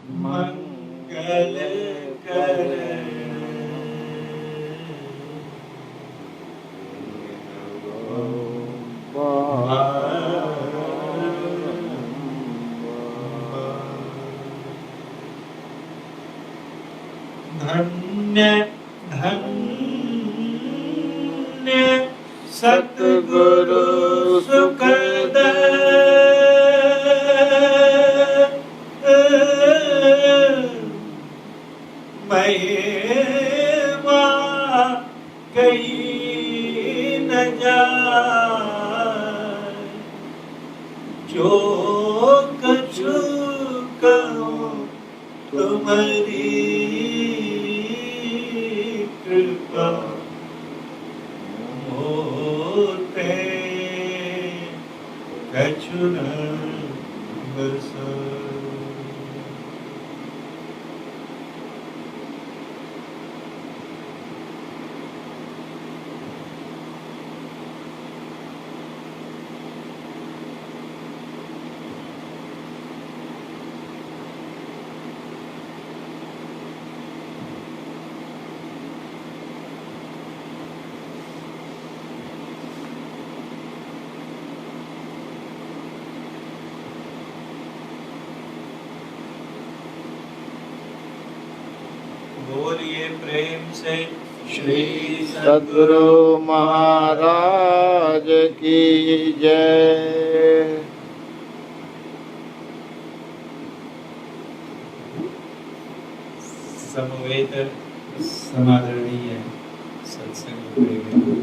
मंगल करे। धन्य धन्य सतगुरु सुखद महिमा कही न जाए। जो कछु कहूँ तुम्हारी कृपा होते कछु न बरसाए। बोलिए प्रेम से श्री सद्गुरु महाराज की जय। समवेत समादरणीय सत्संग प्रेमी,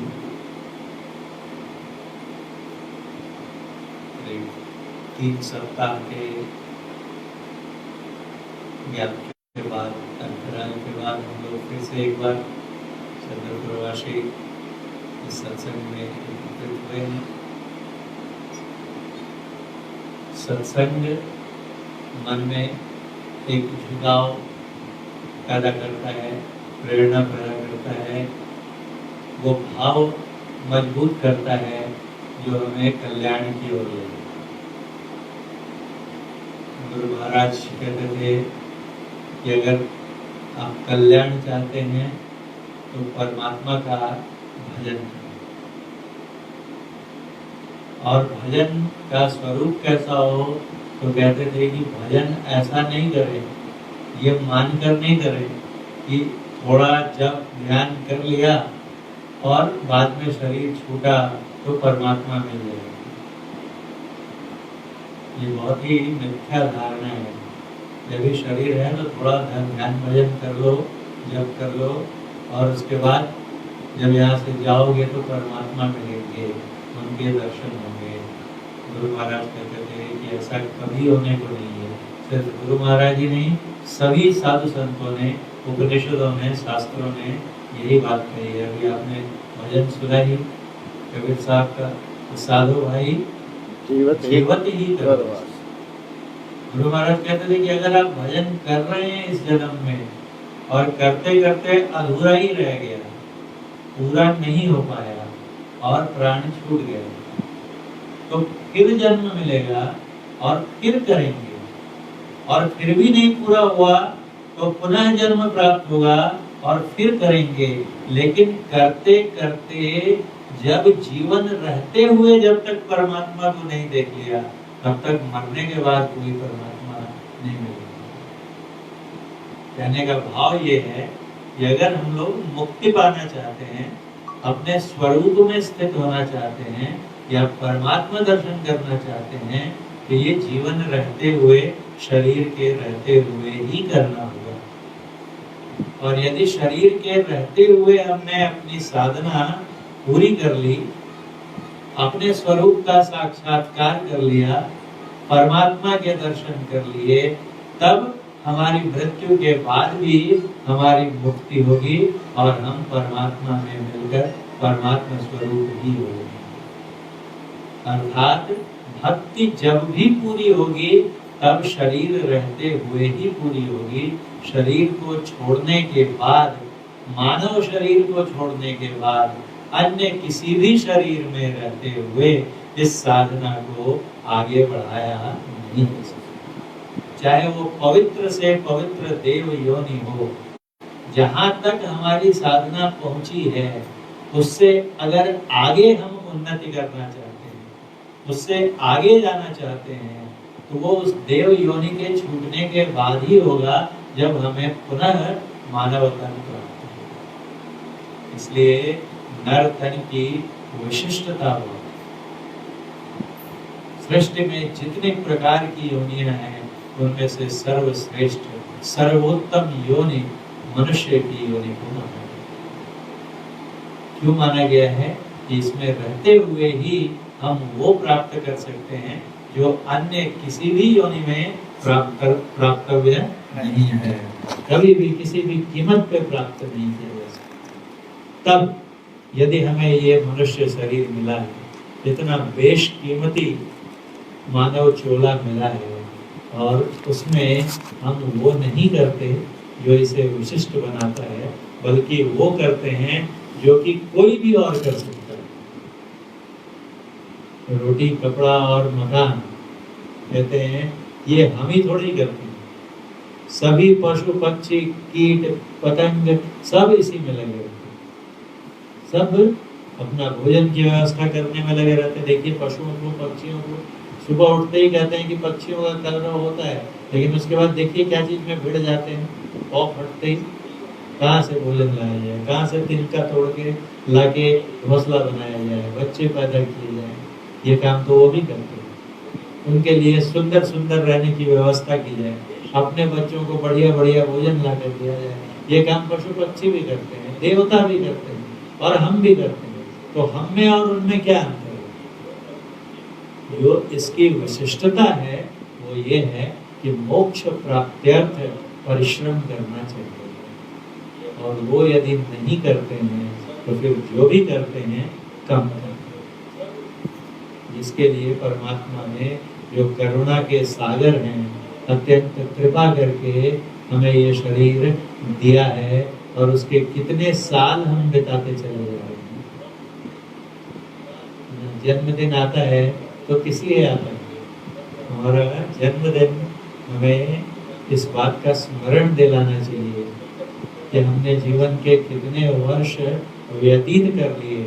3 सप्ताह के गैप के बाद, अंतराल के बाद हम लोग फिर से एक बार चंद्रप्रवासी इस सत्संग में एकत्रित हुए हैं। सत्संग मन में एक झुकाव पैदा करता है, प्रेरणा पैदा करता है, वो भाव मजबूत करता है जो हमें कल्याण की ओर ले जाता है। गुरु महाराज कहते थे कि अगर आप कल्याण चाहते हैं तो परमात्मा का भजन करें। और भजन का स्वरूप कैसा हो तो कहते थे कि भजन ऐसा नहीं करें, ये मानकर नहीं करें कि थोड़ा जब ध्यान कर लिया और बाद में शरीर छूटा तो परमात्मा मिल जाएगा। ये बहुत ही मिथ्या धारणा है। जब भी शरीर है तो थोड़ा ध्यान भजन कर लो, जब कर लो, और उसके बाद जब यहाँ से जाओगे तो परमात्मा मिलेंगे, उनके दर्शन होंगे। गुरु महाराज कहते थे कि ऐसा कभी होने को नहीं है। सिर्फ गुरु महाराज ही नहीं, सभी साधु संतों ने, उपनिषदों ने, शास्त्रों ने यही बात कही है। अभी आपने भजन सुना ही कबीर साहब का, साधु भाई जीवत ही करवास। गुरु महाराज कहते थे कि अगर आप भजन कर रहे हैं इस जन्म में और करते करते अधूरा ही रह गया, पूरा नहीं हो पाया और प्राण छूट गया, तो फिर जन्म मिलेगा और फिर करेंगे, और फिर भी नहीं पूरा हुआ तो पुनः जन्म प्राप्त होगा और फिर करेंगे। लेकिन करते करते जब जीवन रहते हुए जब तक परमात्मा को नहीं देख लिया, तब तक मरने के बाद कोई परमात्मा नहीं मिलेगा। कहने का भाव ये है कि अगर हम लोग मुक्ति पाना चाहते हैं, अपने स्वरूप में स्थित होना चाहते हैं, या परमात्मा दर्शन करना चाहते हैं, तो ये जीवन रहते हुए, शरीर के रहते हुए ही करना होगा। और यदि शरीर के रहते हुए हमने अपनी साधना पूरी कर ली, अपने स्वरूप का साक्षात्कार कर लिया, परमात्मा के दर्शन कर लिए, तब हमारी मृत्यु के बाद भी हमारी मुक्ति होगी और हम परमात्मा में मिलकर परमात्मा स्वरूप ही होंगे। अर्थात भक्ति जब भी पूरी होगी तब शरीर रहते हुए ही पूरी होगी। शरीर को छोड़ने के बाद, मानव शरीर को छोड़ने के बाद अन्य किसी भी शरीर में रहते हुए इस साधना को आगे बढ़ाया नहीं हो सकता। चाहे वो पवित्र से पवित्र देव योनि हो, जहाँ तक हमारी साधना पहुंची है उससे अगर आगे हम उन्नति करना चाहते हैं, उससे आगे जाना चाहते हैं, तो वो उस देव योनि के छूटने के बाद ही होगा जब हमें पुनः मानव तन प्राप्त हो। इसलिए नर तन की विशिष्टता हो। सृष्टि में जितने प्रकार की योनियां हैं उनमें से सर्वश्रेष्ठ सर्वोत्तम योनि मनुष्य की योनि को माना गया। क्यों माना गया है? कि इसमें रहते हुए ही हम वो प्राप्त कर सकते हैं जो अन्य किसी भी योनि में प्राप्तव्य नहीं है, कभी भी किसी भी कीमत पे प्राप्त नहीं किया जा सकता। तब यदि हमें ये मनुष्य शरीर मिला है, इतना बेशकीमती मानव चोला मिला है, और उसमें हम वो नहीं करते जो इसे विशिष्ट बनाता है, बल्कि वो करते हैं जो कि कोई भी और कर सकता है। रोटी, कपड़ा और मकान कहते हैं ये हम ही थोड़ी करते हैं। सभी पशु, पक्षी, कीट, पतंग सब इसी में लगे रहते हैं। सब अपना भोजन की व्यवस्था करने में लगे रहते हैं। देखिए पशुओं को, पक्षियों को सुबह उठते ही कहते हैं कि पक्षियों का कलरव होता है, लेकिन उसके बाद देखिए क्या चीज में भिड़ जाते हैं। और फटते ही कहाँ से भोजन लाया जाए, कहाँ से तिनका तोड़ के लाके घोंसला बनाया जाए, बच्चे पैदा किए जाए, ये काम तो वो भी करते हैं। उनके लिए सुंदर सुंदर रहने की व्यवस्था की जाए, अपने बच्चों को बढ़िया बढ़िया भोजन ला कर दिया जाए, ये काम पशु पक्षी भी करते हैं, देवता भी करते हैं, और हम भी करते हैं। तो हम में और उनमें क्या अंतर है? जो इसकी विशिष्टता है वो ये है कि मोक्ष प्राप्त्यर्थ परिश्रम करना चाहिए, और वो यदि नहीं करते हैं तो फिर जो भी करते हैं कम करते हैं। इसके लिए परमात्मा ने जो करुणा के सागर हैं, अत्यंत कृपा करके हमें ये शरीर दिया है, और उसके कितने साल हम बिताते चले जा रहे हैं। जन्मदिन आता है तो किस लिए आता है? हमारा जन्मदिन हमें इस बात का स्मरण दिलाना चाहिए कि हमने जीवन के कितने वर्ष व्यतीत कर लिए,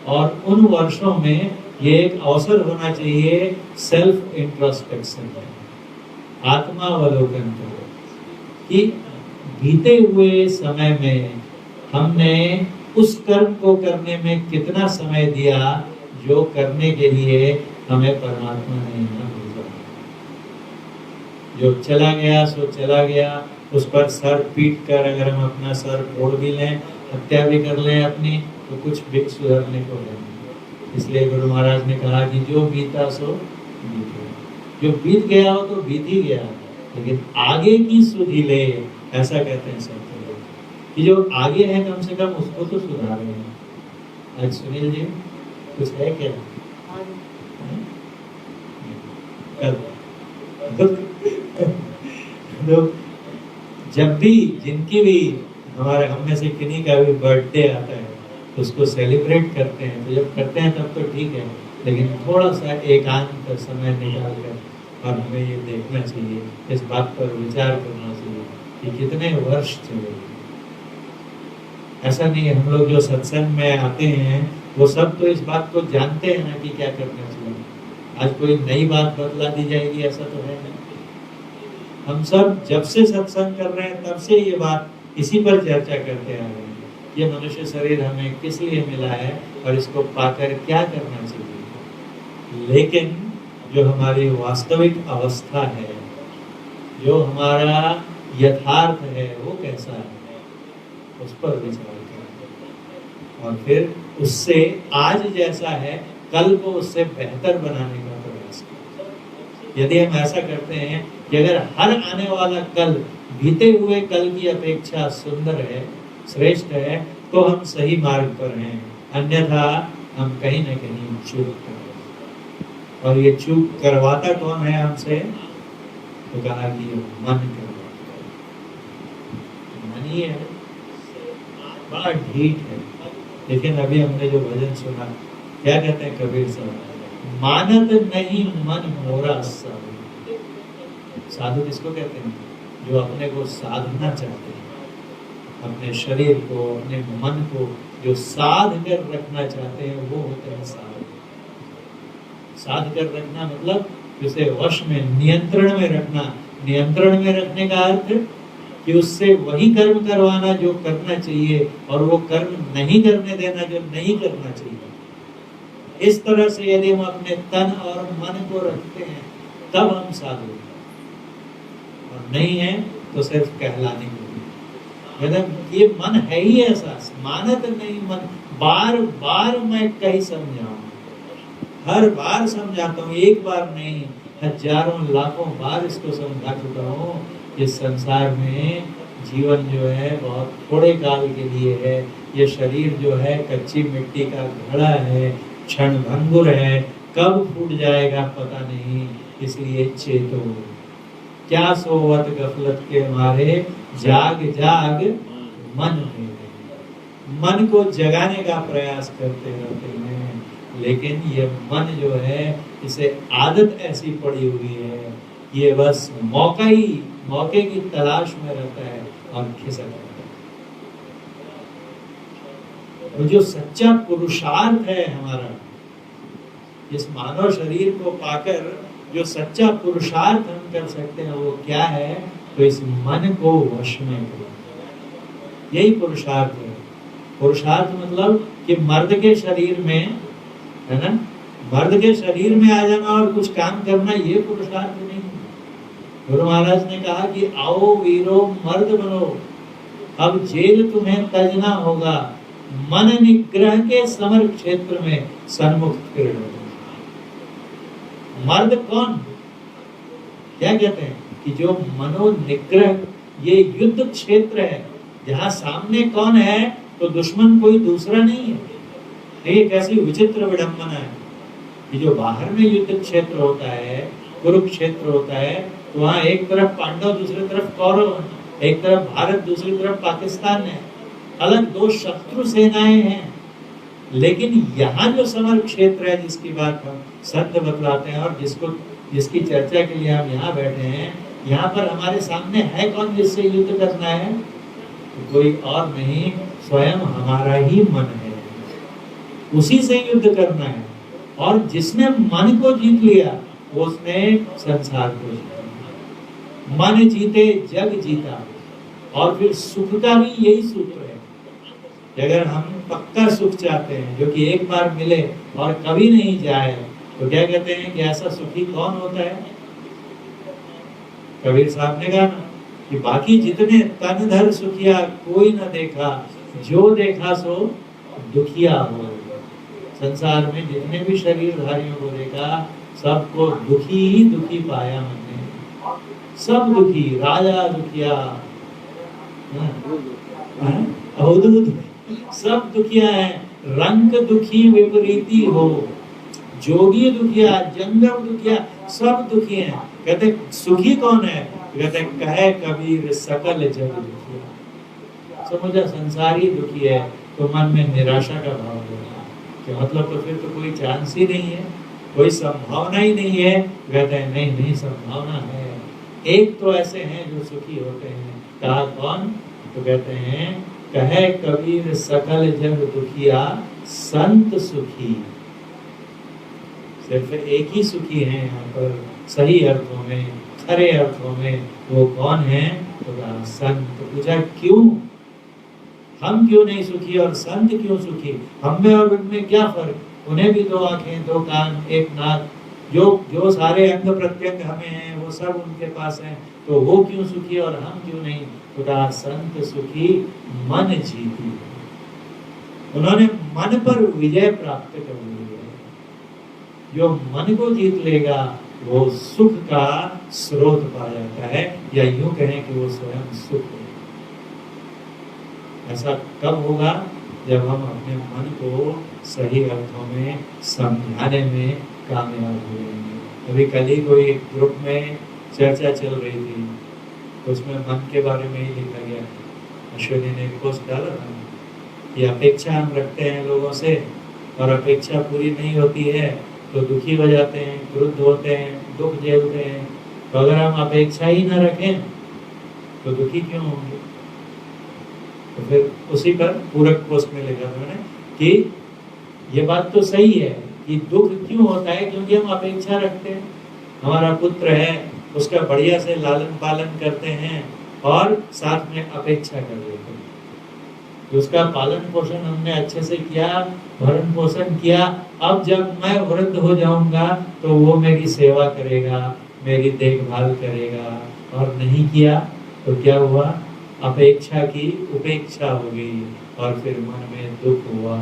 और उन वर्षों में ये एक अवसर होना चाहिए सेल्फ इंट्रोस्पेक्शन, आत्मावलोकन का, कि बीते हुए समय में हमने उस कर्म को करने में कितना समय दिया जो करने के लिए हमें परमात्मा ने यहाँ भेजा। जो चला गया सो चला गया, उस पर सर पीट कर अगर हम अपना सर फोड़ भी लें, हत्या भी कर लें अपनी, तो कुछ भी सुधरने को है। इसलिए गुरु महाराज ने कहा कि जो बीता सो बीत गया, जो बीत गया हो तो बीत ही गया, लेकिन आगे की सुधि ले, ऐसा कहते हैं संत लोग, कि जो आगे है कम से कम उसको तो सुधारे हैं। आज सुनील जी कुछ है क्या? तो जब भी जिनकी भी हमारे हम में से किन्हीं का भी बर्थडे आता है उसको सेलिब्रेट करते हैं, तो जब करते हैं तब तो ठीक है, लेकिन थोड़ा सा एकांत समय निकाल कर और हमें ये देखना चाहिए, इस बात पर विचार करना चाहिए कि कितने वर्ष चले। ऐसा नहीं है, हम लोग जो सत्संग में आते हैं वो सब तो इस बात को जानते हैं ना कि क्या करना चाहिए। आज कोई नई बात बतला दी जाएगी ऐसा तो है नहीं। हम सब जब से सत्संग कर रहे हैं तब से ये बात इसी पर चर्चा करते आ रहे हैं, ये मनुष्य शरीर हमें किस लिए मिला है और इसको पाकर क्या करना चाहिए। लेकिन जो हमारी वास्तविक अवस्था है, जो हमारा यथार्थ है, वो कैसा है, उस पर विचार करें, और फिर उससे आज जैसा है कल को उससे बेहतर बनाने का प्रयास करें। यदि हम ऐसा करते हैं कि अगर हर आने वाला कल बीते हुए कल की अपेक्षा सुंदर है, श्रेष्ठ है, तो हम सही मार्ग पर हैं, अन्यथा हम कहीं न कहीं चूक कर रहे हैं। और ये चूक करवाता कौन है हमसे? तो कहा कि मन करवाता है, मन ही है, बड़ा ढीठ है। लेकिन अभी हमने जो भजन सुना, क्या कहते हैं कबीर साहब? मानत नहीं मन मोरा सब, साधु किसको कहते हैं? जो अपने को साधना चाहते हैं, अपने शरीर को, अपने मन को जो साध कर रखना चाहते हैं, वो होते हैं साधु। साध कर रखना मतलब उसे वश में, नियंत्रण में रखना। नियंत्रण में रखने का अर्थ कि उससे वही कर्म करवाना जो करना चाहिए, और वो कर्म नहीं करने देना जो नहीं करना चाहिए। इस तरह से यदि हम अपने तन और मन को रखते हैं तब हम साधु हैं, और नहीं है तो सिर्फ कहलाने के लिए। मतलब ये मन है ही ऐसा, मानत नहीं मन। बार बार मैं कहीं समझाऊं, हर बार समझाता हूँ, एक बार नहीं, हजारों लाखों बार इसको समझा चुका हूँ। इस संसार में जीवन जो है बहुत थोड़े काल के लिए है। ये शरीर जो है कच्ची मिट्टी का घड़ा है, क्षण भंगुर है, कब फूट जाएगा पता नहीं। इसलिए चेतो, क्या सोवत गफलत के मारे, जाग जाग मन में। मन को जगाने का प्रयास करते रहते हैं, लेकिन ये मन जो है इसे आदत ऐसी पड़ी हुई है, ये बस मौके की तलाश में रहता है और खिसक रहता है। और जो सच्चा पुरुषार्थ है हमारा, इस मानव शरीर को पाकर जो सच्चा पुरुषार्थ हम कर सकते हैं वो क्या है? तो इस मन को वश में करो, यही पुरुषार्थ है। पुरुषार्थ मतलब कि मर्द के शरीर में है ना, मर्द के शरीर में आ जाना और कुछ काम करना, ये पुरुषार्थ नहीं। गुरु महाराज ने कहा कि आओ वीरो मर्द बनो, अब जेल तुम्हें तजना होगा, मन निग्रह के समर क्षेत्र में सन्मुख किरण। मर्द कौन? क्या कहते हैं कि जो मनो निग्रह, ये युद्ध क्षेत्र है जहां सामने कौन है? तो दुश्मन कोई दूसरा नहीं है। ये कैसी विचित्र विडंबना है कि जो बाहर में युद्ध क्षेत्र होता है, कुरुक्षेत्र होता है, तो वहाँ एक तरफ पांडव, दूसरी तरफ कौरव, एक तरफ भारत, दूसरी तरफ पाकिस्तान है, अलग दो शत्रु सेनाएं हैं। लेकिन यहाँ जो समर क्षेत्र है जिसकी बात हम संत बतलाते हैं और जिसकी चर्चा के लिए हम यहाँ बैठे हैं, यहाँ पर हमारे सामने है कौन जिससे युद्ध करना है? तो कोई और नहीं, स्वयं हमारा ही मन है, उसी से युद्ध करना है। और जिसने मन को जीत लिया उसने संसार को जीता। मन जीते जग जीता। और फिर सुख का भी यही सूत्र है कि अगर हम पक्का सुख चाहते हैं जो कि एक बार मिले और कभी नहीं जाए, तो क्या कहते हैं कि ऐसा सुखी कौन होता है? कबीर साहब ने कहा ना कि बाकी जितने तन धर सुखिया कोई न देखा, जो देखा सो दुखिया हो। संसार में जितने भी शरीरधारियों को देखा, सबको दुखी ही दुखी पाया मैंने। सब दुखी, राजा दुखिया, सब दुखिया है। रंग दुखी विपरीती हो, जोगी दुखिया, जंगम दुखिया, सब दुखी हैं। कहते सुखी कौन है? कहते कहे कबीर सकल जग दुखिया। समझा, संसार ही दुखी है। तो मन में निराशा का भाव होगा कि मतलब तो फिर तो कोई चांस ही नहीं है, कोई संभावना ही नहीं है। कहते हैं नहीं, संभावना है। एक तो ऐसे हैं जो सुखी होते हैं। कहा कौन? तो कहते हैं कहे कबीर सकल जग दुखिया, संत सुखी। सिर्फ एक ही सुखी है यहाँ पर सही अर्थों में, खरे अर्थों में। वो कौन है? तो कहा संत। पूछा क्यों? हम क्यों नहीं सुखी और संत क्यों सुखी? हम में और उनमें क्या फर्क? उन्हें भी दो आंखें, दो कान, एक नाक, जो सारे अंग प्रत्यंग हमें हैं वो सब उनके पास हैं, तो वो क्यों सुखी और हम क्यों नहीं? तो कहा संत सुखी मन जीती। उन्होंने मन पर विजय प्राप्त कर ली है। जो मन को जीत लेगा वो सुख का स्रोत पा जाता है, या यूं कहें कि वो स्वयं सुख है। ऐसा कब होगा? जब हम अपने मन को सही अर्थों में समझाने में कामयाब हुए। अभी कल ही कोई ग्रुप में चर्चा चल रही थी, उसमें मन के बारे में ही लिखा गया। अश्विनी ने पोस्ट डाला था कि अपेक्षा हम रखते हैं लोगों से, और अपेक्षा पूरी नहीं होती है तो दुखी हो जाते हैं, क्रुद्ध होते हैं, दुख झेलते हैं। तो अगर हम अपेक्षा ही न रखें तो दुखी क्यों होंगे? तो फिर उसी पर पूरक पोस्ट में लिखा मैंने कि ये बात तो सही है कि दुख क्यों होता है, क्योंकि हम अपेक्षा रखते हैं। हमारा पुत्र है, उसका बढ़िया से लालन पालन करते हैं और साथ में अपेक्षा कर लेते हैं कि उसका पालन पोषण हमने अच्छे से किया, भरण पोषण किया, अब जब मैं वृद्ध हो जाऊंगा तो वो मेरी सेवा करेगा, मेरी देखभाल करेगा। और नहीं किया तो क्या हुआ? अपेक्षा की उपेक्षा हो गई और फिर मन में दुख हुआ,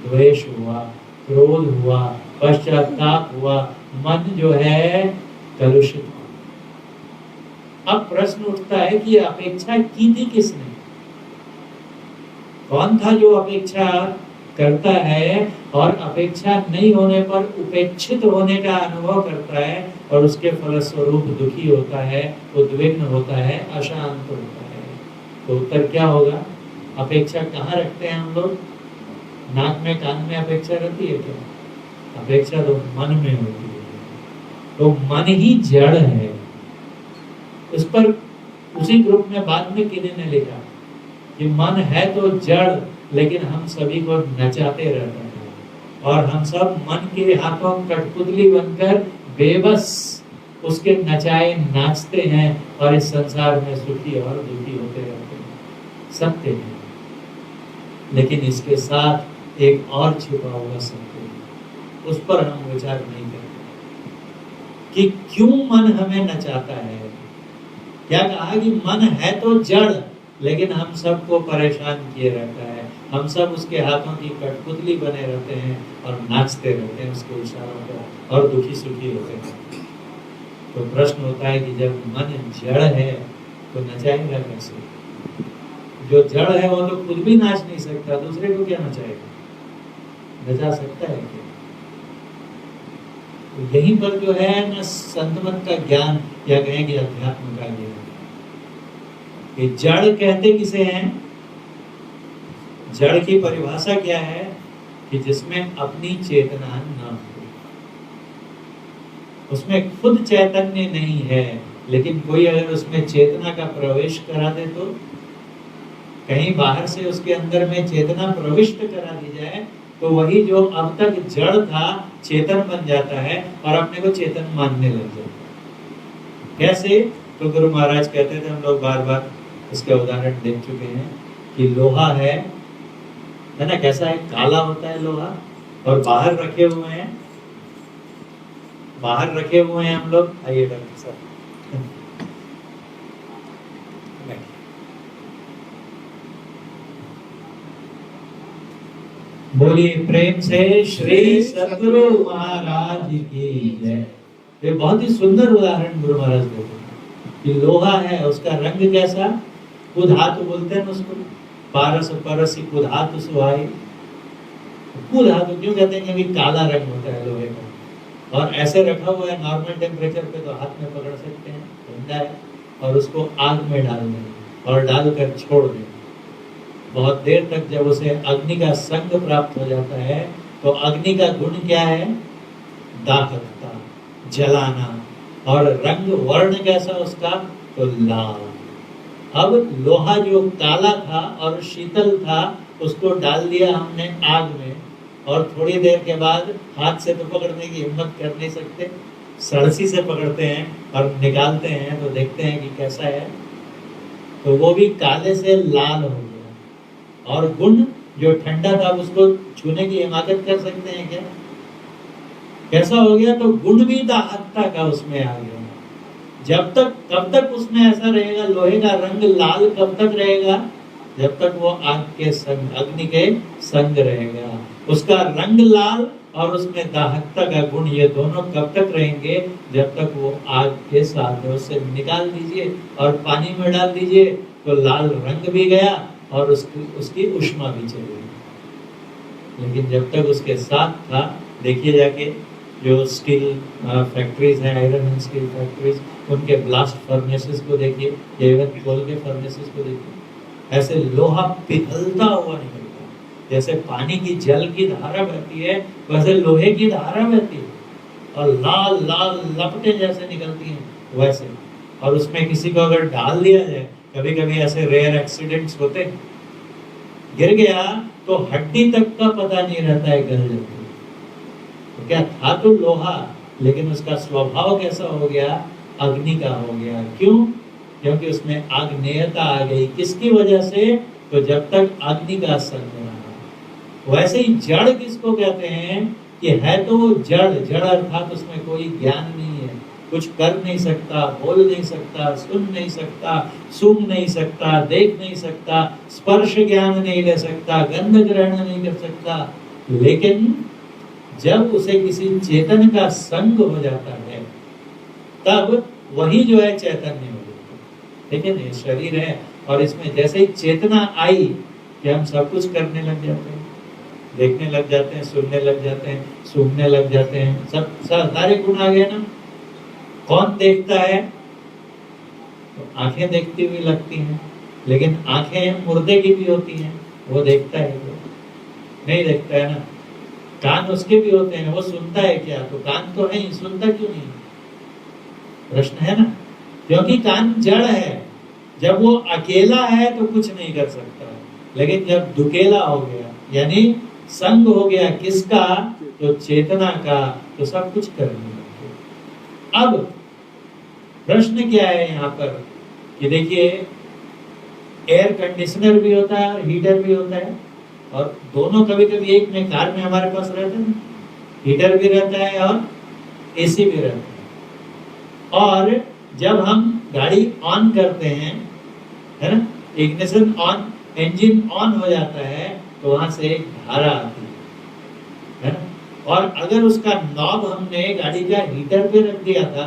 द्वेष हुआ, क्रोध हुआ, पश्चाताप हुआ, मन जो है कलुषित हुआ। अब प्रश्न उठता है कि अपेक्षा की थी किसने? कौन था जो अपेक्षा करता है और अपेक्षा नहीं होने पर उपेक्षित होने का अनुभव करता है और उसके फलस्वरूप दुखी होता है, उद्विग्न होता है, अशांत होता है? तो उत्तर क्या होगा? अपेक्षा कहाँ रखते हैं हम लोग? नाक में, कान में अपेक्षा रहती है क्या? अपेक्षा तो मन में होती है। तो मन ही जड़ है। इस पर उसी ग्रुप में बाद में किन्हीं ने लिखा कि मन है तो जड़, लेकिन हम सभी को नचाते रहते हैं और हम सब मन के हाथों कठपुतली बनकर बेबस उसके नचाए नाचते हैं और इस संसार में सुखी और दुखी होते रहते हैं। सत्य है, लेकिन इसके साथ एक और छिपा हुआ सत्य है, उस पर हम विचार नहीं करते कि क्यों मन हमें नचाता है। क्या कहा कि मन है तो जड़, लेकिन हम सबको परेशान किए रहता है, हम सब उसके हाथों की कठपुतली बने रहते हैं और नाचते रहते हैं उसके इशारों पर और दुखी सुखी होते हैं। तो प्रश्न होता है कि जब मन जड़ है तो नचाएगा कैसे? जो जड़ है वो तो खुद भी नाच नहीं सकता, दूसरे को क्या नचाएगा? नचा सकता है क्या? तो यहीं पर जो है ना संतमत का ज्ञान या कहेंगे अध्यात्म का ज्ञान। ये जड़ कहते किसे हैं? जड़ की परिभाषा क्या है? कि जिसमें अपनी चेतना न हो, उसमें खुद चैतन्य नहीं है, लेकिन कोई अगर उसमें चेतना का प्रवेश करा दे तो कहीं बाहर से उसके अंदर में चेतना प्रविष्ट करा दी जाए तो वही जो अब तक जड़ था चेतन बन जाता है और अपने को चेतन मानने लग जाता है। कैसे? तो गुरु महाराज कहते थे, हम लोग बार बार इसके उदाहरण देख चुके हैं कि लोहा है ना, कैसा है? काला होता है लोहा और बाहर रखे हुए हैं, बाहर रखे हुए हैं हम लोग। आइए डॉक्टर साहब, बोलिए प्रेम से श्री सद्गुरु महाराज की जय। ये बहुत ही सुंदर उदाहरण गुरु महाराज देते हैं कि लोहा है, उसका रंग कैसा? कुधातु बोलते हैं उसको, पारस परस कुधातु सुहाई। कुधातु क्यों कहते हैं? क्योंकि काला रंग होता है लोहे का और ऐसे रखा हुआ है नॉर्मल टेम्परेचर पे तो हाथ में पकड़ सकते हैं, ठंडा है, और उसको आग में डाल दें और डालकर छोड़ दें बहुत देर तक। जब उसे अग्नि का संग प्राप्त हो जाता है तो अग्नि का गुण क्या है? दाहकता, जलाना। और रंग वर्ण कैसा उसका? तो लाल। अब लोहा जो काला था और शीतल था उसको डाल दिया हमने आग में और थोड़ी देर के बाद हाथ से तो पकड़ने की हिम्मत कर नहीं सकते, सड़सी से पकड़ते हैं और निकालते हैं तो देखते हैं कि कैसा है। तो वो भी काले से लाल हो गया और गुण जो ठंडा था उसको छूने की हिमाकत कर सकते हैं क्या? कैसा हो गया? तो गुण भी दाहकता का उसमें आ गया। जब तक, कब तक उसमें ऐसा रहेगा? लोहे का रंग लाल कब तक रहेगा? जब तक वो आग के संग, अग्नि के संग रहेगा। उसका रंग लाल और उसमें दाहकता का गुण, ये दोनों कब तक रहेंगे? जब तक वो आग के साथ है। उससे निकाल दीजिए और पानी में डाल दीजिए तो लाल रंग भी गया और उसकी ऊष्मा भी चली गई। लेकिन जब तक उसके साथ था, देखिए जाके जो स्टील फैक्ट्रीज हैं, आयरन एंड स्टील फैक्ट्रीज, उनके ब्लास्ट फर्नेसेस को देखिए, एवं कोल के फर्नेसेस को देखिए, ऐसे लोहा पिघलता हुआ निकलता है। जैसे पानी की जल की धारा बहती है वैसे लोहे की धारा बहती है और लाल लाल लपटें जैसे निकलती हैं वैसे। और उसमें किसी को अगर डाल दिया जाए, कभी कभी ऐसे रेयर एक्सीडेंट्स होते हैं, गिर गया तो हड्डी तक का पता नहीं रहता है गल जाती है। तो क्या था तो लोहा, लेकिन उसका स्वभाव कैसा हो गया, अग्नि का हो गया। क्यों? क्योंकि उसमें आग्नेयता आ गई। किसकी वजह से? तो जब तक अग्नि का संग रहा। वैसे ही जड़ किसको कहते हैं कि है तो वो जड़, जड़ अर्थात उसमें कोई ज्ञान नहीं है, कुछ कर नहीं सकता, बोल नहीं सकता, सुन नहीं सकता, सूंघ नहीं सकता, देख नहीं सकता, स्पर्श ज्ञान नहीं ले सकता, गंध ग्रहण नहीं कर सकता। लेकिन जब उसे किसी चेतन का संग हो जाता है तब वही जो है चैतन्य हो जाता है। ठीक है, ये शरीर है और इसमें जैसे ही चेतना आई कि हम सब कुछ करने लग जाते हैं, देखने लग जाते हैं, सुनने लग जाते हैं, सूंघने लग जाते हैं, सब सारे गुण आ गए ना। कौन देखता है? तो आंखें देखती हुई लगती हैं, लेकिन आंखें मुर्दे की भी होती हैं, वो देखता है वो नहीं देखता है ना। कान उसके भी होते हैं, वो सुनता है क्या? तो कान तो है ही, सुनता क्यों नहीं? प्रश्न है ना। क्योंकि कान जड़ है, जब वो अकेला है तो कुछ नहीं कर सकता, लेकिन जब दुकेला हो गया यानी संग हो गया किसका? तो चेतना का, तो सब कुछ करने लगे। अब प्रश्न क्या है यहाँ पर कि देखिए, एयर कंडीशनर भी होता है और हीटर भी होता है, और दोनों कभी कभी एक में कार में हमारे पास रहते हैं, हीटर भी रहता है और एसी भी रहता है। और जब हम गाड़ी ऑन करते हैं, है ना, इग्निशन ऑन, इंजन ऑन हो जाता है तो वहां से एक धारा आती है ना। और अगर उसका नॉब हमने गाड़ी का हीटर पे रख दिया था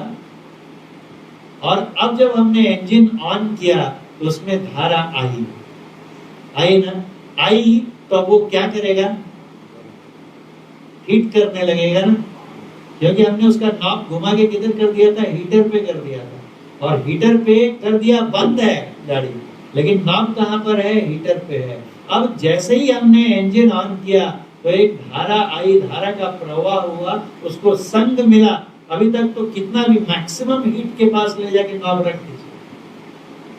और अब जब हमने इंजन ऑन किया तो उसमें धारा आई ना, आई तो अब वो क्या करेगा? हीट करने लगेगा ना, क्योंकि हमने उसका नॉब घुमा के किधर कर दिया था? हीटर पे कर दिया था, और हीटर पे कर दिया, बंद है गाड़ी, लेकिन नॉब कहाँ पर है? हीटर पे है। अब जैसे ही हमने इंजन ऑन किया तो एक धारा आई, धारा का प्रवाह हुआ, उसको संग मिला। अभी तक तो कितना भी मैक्सिमम हीट के पास ले जाके नॉब रख दीजिए,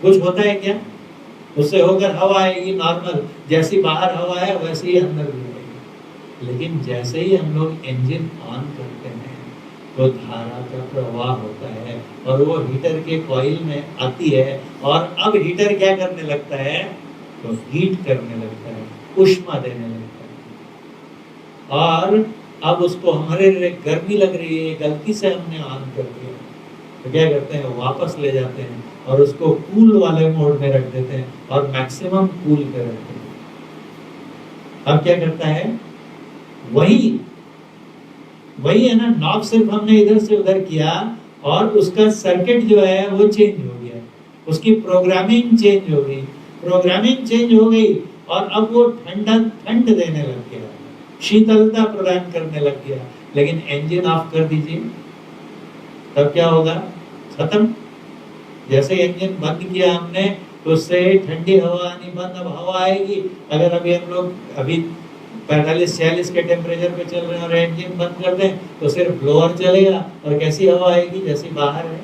कुछ होता है क्या? उससे होकर हवा आएगी नॉर्मल, जैसी बाहर हवा है वैसे ही अंदर भी आएगी। लेकिन जैसे ही हम लोग इंजन ऑन करते हैं तो धारा का प्रवाह होता है और वो हीटर के कॉइल में आती है, और अब हीटर क्या करने लगता है? तो हीट करने लगता है, ऊष्मा देने लगता है। और अब उसको हमारे गर्मी लग रही है, गलती से हमने ऑन कर दिया, तो क्या करते हैं? वापस ले जाते हैं और उसको कूल वाले मोड में रख देते हैं और मैक्सिमम कूल कर रखते हैं। अब क्या करता है? वही है ना, नॉब सिर्फ हमने इधर से उधर किया और उसका सर्किट जो है वो चेंज हो गया, उसकी प्रोग्रामिंग चेंज हो गई, प्रोग्रामिंग चेंज हो गई और अब वो ठंड देने लग गया, शीतलता प्रदान करने लग गया। लेकिन इंजन ऑफ कर दीजिए तब क्या होगा? खत्म। जैसे इंजन बंद किया हमने तो उससे ठंडी हवा आनी बंद, अब हवा आएगी। अगर अभी हम लोग 45-46 के टेम्परेचर पे चल रहे हैं और इंजन बंद कर दें तो सिर्फ ब्लोअर चलेगा और कैसी हवा आएगी? जैसी बाहर है।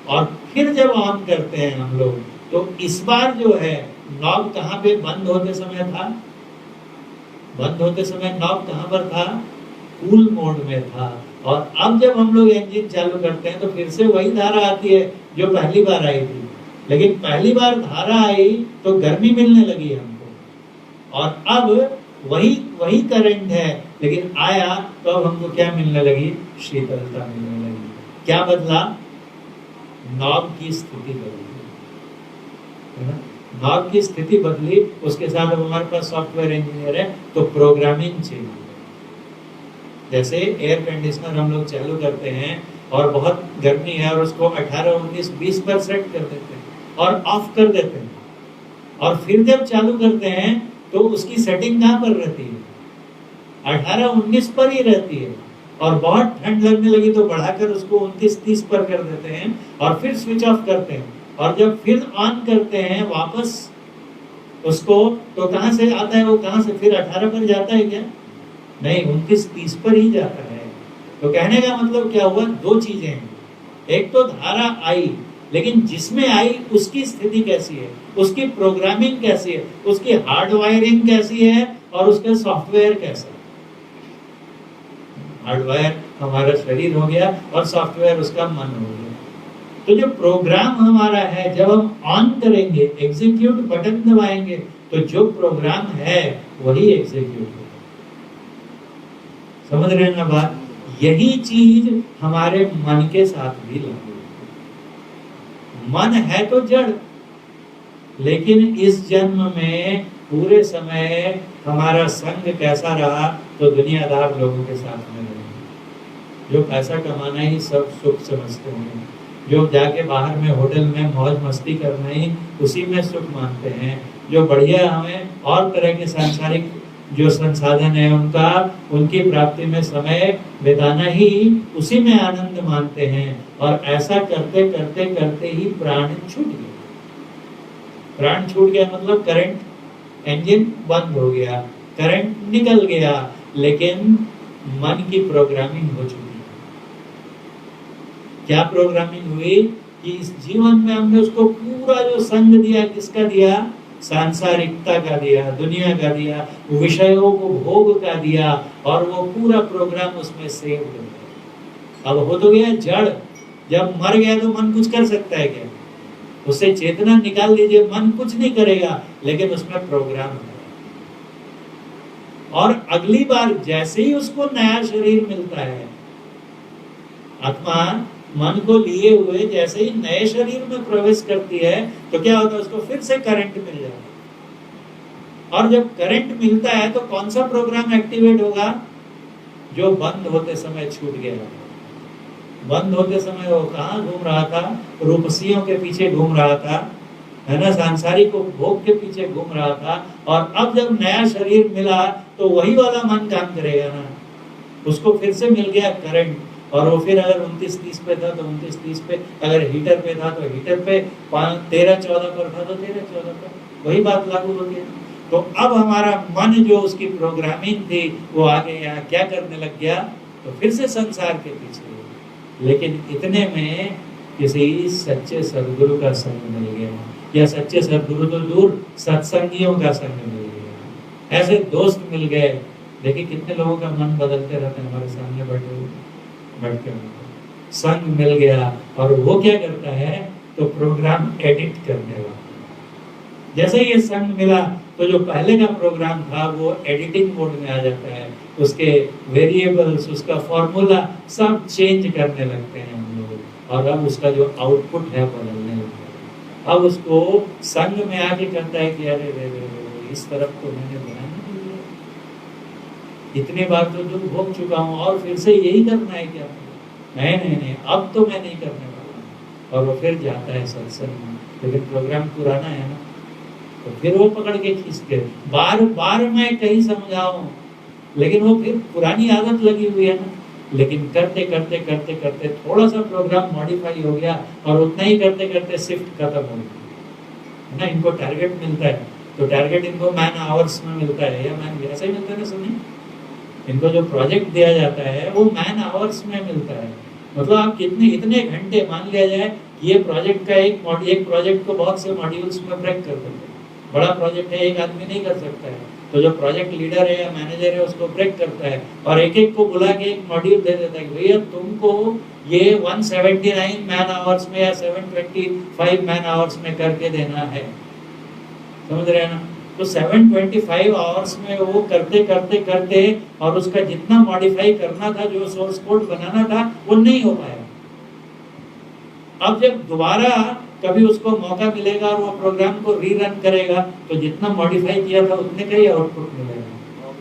और फिर जब ऑन करते हैं हम लोग तो इस बार जो है नॉब कहाँ पे बंद होते समय था? बंद होते समय नॉब कहाँ पर था? कूल मोड में था। और अब जब हम लोग इंजन चालू करते हैं तो फिर से वही धारा आती है जो पहली बार आई थी, लेकिन पहली बार धारा आई तो गर्मी मिलने लगी हमको, और अब वही करंट है, लेकिन आया तो अब हमको क्या मिलने लगी? शीतलता मिलने लगी। क्या बदला? नॉब की स्थिति बदली, है ना? नॉब की स्थिति बदली, उसके साथ अब हमारे पास सॉफ्टवेयर इंजीनियर है तो प्रोग्रामिंग चेंज। जैसे एयर कंडीशनर हम लोग चालू करते हैं और बहुत गर्मी है और उसको 18, 19, 20 पर सेट कर देते हैं और ऑफ कर देते हैं, और फिर जब चालू करते हैं तो उसकी सेटिंग कहाँ पर रहती है? 18, 19 पर ही रहती है, और बहुत ठंड लगने लगी तो बढ़ाकर उसको 29, 30 पर कर देते हैं और फिर स्विच ऑफ करते हैं, और जब फिर ऑन करते हैं वापस उसको तो कहाँ से आता है? वो कहाँ से फिर 18 पर जाता है क्या? नहीं, 29, 30 पर ही जाता है। तो कहने का मतलब क्या हुआ? दो चीजें हैं। एक तो धारा आई, लेकिन जिसमें आई उसकी स्थिति कैसी है, उसकी प्रोग्रामिंग कैसी है, उसकी हार्डवायरिंग कैसी है और उसका सॉफ्टवेयर कैसा है। हार्डवायर हमारा शरीर हो गया और सॉफ्टवेयर उसका मन हो गया। तो जो प्रोग्राम हमारा है, जब हम ऑन करेंगे, एग्जीक्यूट बटन दबाएंगे, तो जो प्रोग्राम है वही एग्जीक्यूट होगा। समझ रहे हैं ना बात? यही चीज हमारे मन के साथ भी लागू है। मन है तो जड़, लेकिन इस जन्म में पूरे समय हमारा संग कैसा रहा, तो दुनियादार लोगों के साथ में रहे, जो पैसा कमाना ही सब सुख समझते हैं, जो जाके बाहर में होटल में मौज मस्ती करना ही उसी में सुख मानते हैं, जो बढ़िया हमें और तरह के सांसारिक जो संसाधन है उनका, उनकी प्राप्ति में समय बिताना ही उसी में आनंद मानते हैं। और ऐसा करते करते करते ही प्राण छूट गया। प्राण छूट गया मतलब करंट इंजन बंद हो गया, करंट निकल गया, लेकिन मन की प्रोग्रामिंग हो चुकी है। क्या प्रोग्रामिंग हुई कि इस जीवन में हमने उसको पूरा जो संग दिया, किसका दिया? सांसारिकता का दिया, दुनिया का दिया, विषयों को भोग का दिया, और वो पूरा प्रोग्राम उसमें सेव हो गया। अब हो तो गया जड़। जब मर गया तो मन कुछ कर सकता है क्या? उससे चेतना निकाल दीजिए, मन कुछ नहीं करेगा, लेकिन उसमें प्रोग्राम है। और अगली बार जैसे ही उसको नया शरीर मिलता है, आत्मा मन को लिए हुए जैसे ही नए शरीर में प्रवेश करती है, तो क्या होता है? उसको फिर से करंट मिल जाता है। और जब करंट मिलता है तो कौन सा प्रोग्राम एक्टिवेट होगा? जो बंद होते समय छूट गया। बंद होते समय वो कहाँ घूम रहा था? रूपसियों के पीछे घूम रहा था, है ना, सांसारिक भोग के पीछे घूम रहा था। और अब जब नया शरीर मिला तो वही वाला मन काम करेगा ना, उसको फिर से मिल गया करंट। और वो फिर अगर 29-30 पे था तो 29-30 पे, अगर हीटर पे था तो हीटर पे, 13-14 पर था तो 13-14 पर, वही बात लागू हो गया। तो अब हमारा मन जो उसकी प्रोग्रामिंग थी वो आगे यहाँ क्या करने लग गया? तो फिर से संसार के पीछे। लेकिन इतने में किसी सच्चे सदगुरु का संग मिल गया, या सच्चे सदगुरु तो दूर, सत्संगियों का संग मिल गया, ऐसे दोस्त मिल गए। देखिए कितने लोगों का मन बदलते रहते हैं हमारे सामने बैठे हुए, बैठ के संग मिल गया। और वो क्या करता है? तो प्रोग्राम एडिट करने वाला। जैसे ही ये संग मिला तो जो पहले का प्रोग्राम था वो एडिटिंग मोड में आ जाता है, उसके वेरिएबल्स, उसका फॉर्मूला सब चेंज करने लगते हैं हम लोग, और अब उसका जो आउटपुट है बदलने लगता है। अब उसको संग में आके कहता है कि अरे रे रे रे, इस तरफ तो मैंने ध्यान नहीं दिया, इतनी बार तो जो भोग चुका हूँ और फिर से यही करना है क्या? नहीं, अब तो मैं नहीं करने वाला। और वो फिर जाता है सत्संग में, लेकिन प्रोग्राम पुराना है ना, तो फिर वो पकड़ के खींचते। बार बार मैं कहीं समझाऊं, लेकिन वो फिर पुरानी आदत लगी हुई है ना। लेकिन करते करते करते करते थोड़ा सा प्रोग्राम मॉडिफाई हो गया, और उतना ही करते करते शिफ्ट खत्म हो गया ना। इनको टारगेट मिलता है, तो टारगेट इनको मैन आवर्स में मिलता है, या मैन ऐसा ही मिलता है ना। सुनिए, इनको जो प्रोजेक्ट दिया जाता है वो मैन आवर्स में मिलता है। मतलब आप कितने इतने घंटे, मान लिया जाए कि ये प्रोजेक्ट का एक प्रोजेक्ट को बहुत से मॉड्यूल्स में ब्रेक कर देते हैं। बड़ा प्रोजेक्ट है, एक आदमी नहीं कर सकता है, तो जो प्रोजेक्ट लीडर है या मैनेजर है उसको ब्रेक करता है, और एक एक को बुला के एक मॉड्यूल दे देता है कि भैया तुमको ये 179 मैन आवर्स में या 725 मैन आवर्स में करके देना है। समझ रहे हैं ना? तो 725 आवर्स में वो करते करते करते, और उसका जितना मॉडिफाई करना था, जो सोर्स कोड बनाना था, वो नहीं हो पाया। अब जब दोबारा कभी उसको मौका मिलेगा और वो प्रोग्राम को रीरन करेगा, तो जितना मॉडिफाई किया था उतने का ही आउटपुट मिलेगा।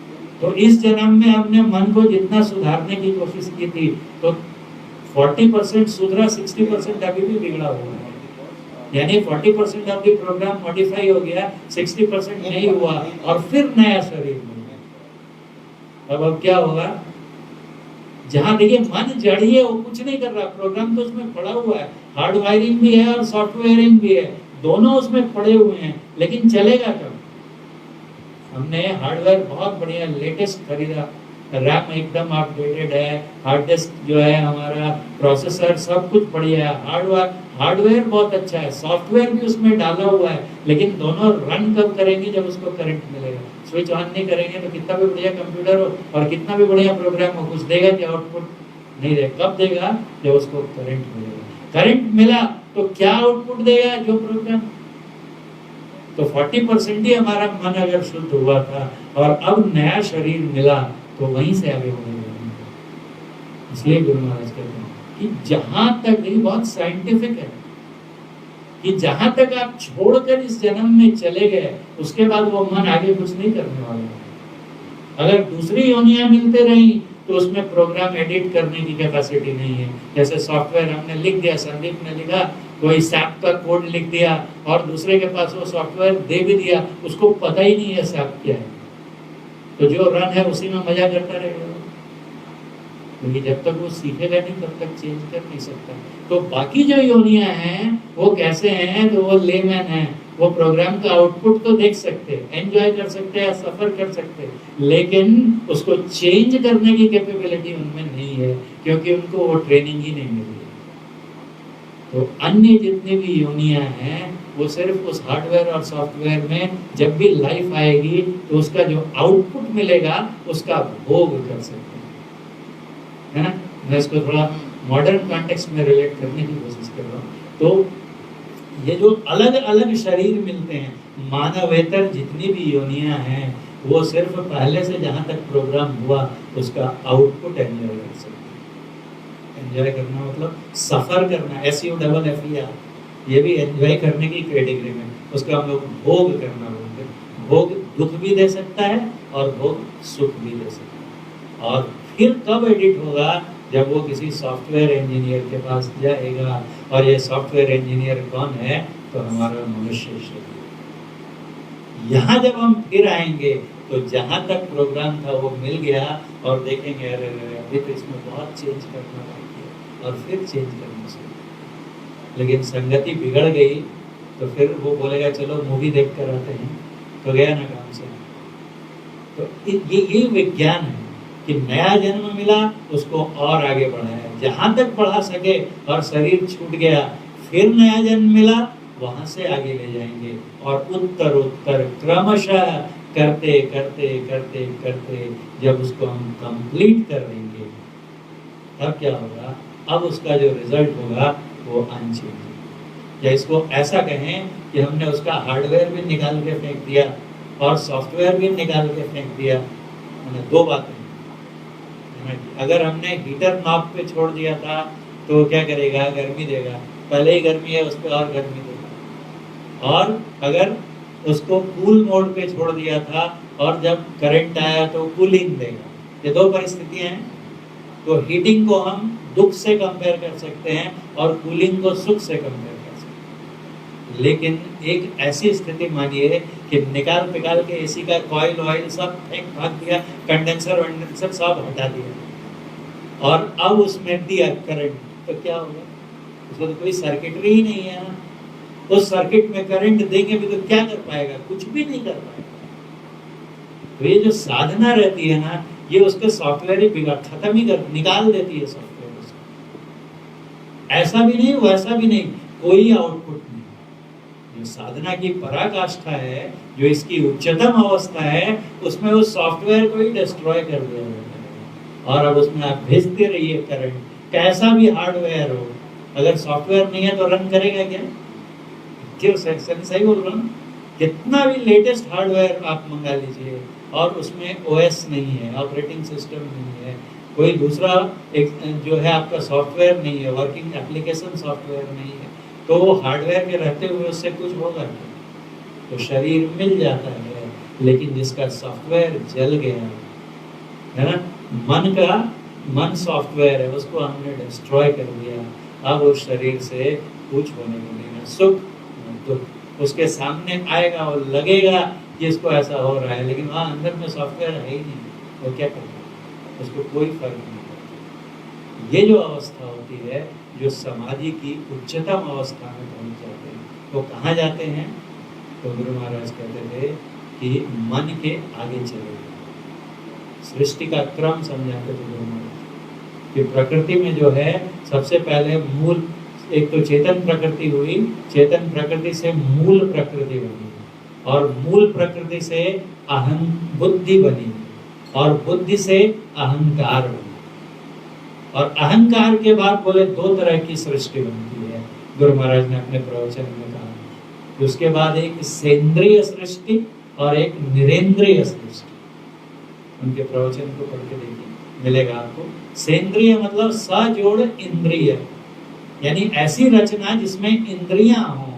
तो इस जन्म में हमने मन को जितना सुधारने की कोशिश की थी, तो 40% सुधरा, 60% अभी भी बिगड़ा हुआ है। यानी 40% ऑफ द प्रोग्राम मॉडिफाई हो गया, 60% नहीं हुआ, और फिर नया शरीर मिल गया। अब क्या होगा? जहां देखिए मन जड़ी है, वो कुछ नहीं कर रहा, प्रोग्राम तो उसमें पड़ा हुआ है, हार्डवायरिंग भी है और सॉफ्टवेयरिंग भी है, दोनों उसमें पड़े हुए हैं, लेकिन चलेगा कब? हमने हार्डवेयर बहुत बढ़िया लेटेस्ट खरीदा, रैम एकदम अपडेटेड है, हार्ड डिस्क जो है हमारा, प्रोसेसर सब कुछ बढ़िया है, हार्डवेयर बहुत अच्छा है, सॉफ्टवेयर भी उसमें डाला हुआ है, लेकिन दोनों रन कब करेंगे? जब उसको करंट मिलेगा। स्विच ऑन नहीं करेंगे तो कितना भी बढ़िया कंप्यूटर हो और कितना भी बढ़िया प्रोग्राम हो, कुछ देगा कि आउटपुट नहीं देगा। कब देगा? जब उसको करंट मिलेगा। करंट मिला तो क्या आउटपुट देगा? जो प्रोग्राम। तो 40% ही हमारा मन अगर शुद्ध हुआ था और अब नया शरीर मिला तो वहीं से आगे बढ़ेगा। इसलिए गुरु महाराज कहते हैं कि जहां तक, ये बहुत साइंटिफिक है, कि जहां तक आप छोड़कर इस जन्म में चले गए उसके बाद वो मन आगे कुछ नहीं करने वाला है। अगर दूसरी योनियां मिलते रही तो उसमें प्रोग्राम एडिट करने की कैपेसिटी नहीं है। जैसे सॉफ्टवेयर हमने लिख दिया, संदीप ने लिखा कोई सैप का कोड लिख दिया और दूसरे के पास वो सॉफ्टवेयर दे भी दिया, उसको पता ही नहीं है सैप क्या है, तो जो रन है उसी में मजा करता रहेगा, क्योंकि जब तक वो सीखेगा नहीं तब तक चेंज कर नहीं सकता। तो बाकी जो योनियां हैं वो कैसे हैं? तो वो लेमैन है, वो प्रोग्राम का आउटपुट तो देख सकते हैं, एंजॉय कर सकते हैं, सफर कर सकते हैं, लेकिन उसको चेंज करने की कैपेबिलिटी उनमें नहीं है, क्योंकि उनको वो ट्रेनिंग ही नहीं मिली है। तो अन्य जितनी भी योनियां हैं वो सिर्फ उस हार्डवेयर और सॉफ्टवेयर में जब भी लाइफ आएगी तो उसका जो आउटपुट मिलेगा उसका भोग कर सकते हैं, है ना। मैं इसको थोड़ा मॉडर्न कॉन्टेक्स्ट में रिलेट करने की कोशिश कर रहा हूँ। तो ये जो अलग अलग शरीर मिलते हैं, मानवेतर जितनी भी योनियां हैं वो सिर्फ पहले से जहां तक प्रोग्राम हुआ उसका आउटपुट एंजॉय कर सकते हैं। एंजॉय करना मतलब सफर करना, SUFFER, ये भी एंजॉय करने की कैटेगरी में, उसका हम लोग भोग करना बोलते हैं। भोग दुख भी दे सकता है और भोग सुख भी दे सकता है। और फिर कब एडिट होगा? जब वो किसी सॉफ्टवेयर इंजीनियर के पास जाएगा, और ये सॉफ्टवेयर इंजीनियर कौन है? तो हमारा मनुष्य शरीर। यहाँ जब हम फिर आएंगे तो जहाँ तक प्रोग्राम था वो मिल गया और देखेंगे अरे अभी तो इसमें बहुत चेंज करना बाकी है, और फिर चेंज करना चाहिए। लेकिन संगति बिगड़ गई तो फिर वो बोलेगा चलो मूवी देख कर आते हैं, तो गया ना काम से। तो ये विज्ञान है कि नया जन्म मिला उसको और आगे बढ़ाया, जहां तक बढ़ा सके, और शरीर छूट गया फिर नया जन्म मिला वहां से आगे ले जाएंगे, और उत्तर उत्तर क्रमशः करते करते करते करते जब उसको हम कंप्लीट कर देंगे तब क्या होगा? अब उसका जो रिजल्ट होगा वो अनचेंज। या इसको ऐसा कहें कि हमने उसका हार्डवेयर भी निकाल के फेंक दिया और सॉफ्टवेयर भी निकाल के फेंक दिया। मैंने दो बातें, अगर हमने हीटर नॉब पे छोड़ दिया था तो क्या करेगा? गर्मी देगा, पहले ही गर्मी है उस पर और गर्मी देगा। और अगर उसको कूल मोड पे छोड़ दिया था और जब करंट आया तो कूलिंग देगा। ये दो परिस्थितियां हैं। तो हीटिंग को हम दुख से कंपेयर कर सकते हैं और कूलिंग को सुख से कंपेयर कर सकते हैं। लेकिन एक ऐसी स्थिति मानिए कि निकाल पिकाल के एसी का कॉइल ऑयल सब फेंक भाग दिया, कंडेंसर वेंडेंसर सब हटा दिया और अब उसमें दिया करंट, तो क्या होगा? उसको तो कोई सर्किटरी ही नहीं है ना। उस सर्किट में करंट देंगे भी तो क्या कर पाएगा? कुछ भी नहीं कर पाएगा। तो ये जो साधना रहती है ना, ये उसके सॉफ्टवेयर ही बिगाड़, खत्म ही कर, निकाल देती है सॉफ्टवेयर उसको। ऐसा भी नहीं वैसा भी नहीं, कोई आउटपुट नहीं। जो साधना की पराकाष्ठा है, जो इसकी उच्चतम अवस्था है, उसमें उस सॉफ्टवेयर को ही डिस्ट्रॉय कर दिया जाता है। और अब उसमें आप भेजते रहिए करंट, कैसा भी हार्डवेयर हो, अगर सॉफ्टवेयर नहीं है तो रन करेगा क्या? क्यों? सही बोल रहा हूँ। कितना भी लेटेस्ट हार्डवेयर आप मंगा लीजिए और उसमें OS नहीं है, ऑपरेटिंग सिस्टम नहीं है, कोई दूसरा एक जो है आपका सॉफ्टवेयर नहीं है, वर्किंग एप्लीकेशन सॉफ्टवेयर नहीं है, तो वो हार्डवेयर के रहते हुए उससे कुछ होगा क्या? तो शरीर मिल जाता है, लेकिन जिसका सॉफ्टवेयर जल गया है ना, मन सॉफ्टवेयर है, उसको हमने डिस्ट्रॉय कर दिया। अब उस शरीर से कुछ होने को नहीं, ना सुख ना दुख। उसके सामने आएगा और लगेगा कि इसको ऐसा हो रहा है, लेकिन वहाँ अंदर में सॉफ्टवेयर है ही नहीं, वो क्या करेगा? उसको कोई फर्क नहीं पड़ता। ये जो अवस्था होती है, जो समाधि की उच्चतम अवस्था में पहुंच जाते हैं, वो कहाँ जाते हैं? तो गुरु महाराज कहते थे कि मन के आगे चले गए, सृष्टि का क्रम समझाते थे गुरु महाराज कि प्रकृति में जो है सबसे पहले मूल, एक तो चेतन प्रकृति हुई, चेतन प्रकृति से मूल प्रकृति बनी, और मूल प्रकृति से अहं बुद्धि बनी, और बुद्धि से अहंकार बनी, और अहंकार के बाद बोले दो तरह की सृष्टि बनती है। गुरु महाराज ने अपने प्रवचन में कहा। उसके बाद एक सेंद्रिय सृष्टि और एक निरेंद्रिय सृष्टि। उनके प्रवचन को पढ़ के देखिए, मिलेगा आपको। सेंद्रिय मतलब सजोड़ इंद्रिय, यानी ऐसी रचना जिसमें इंद्रियां हों,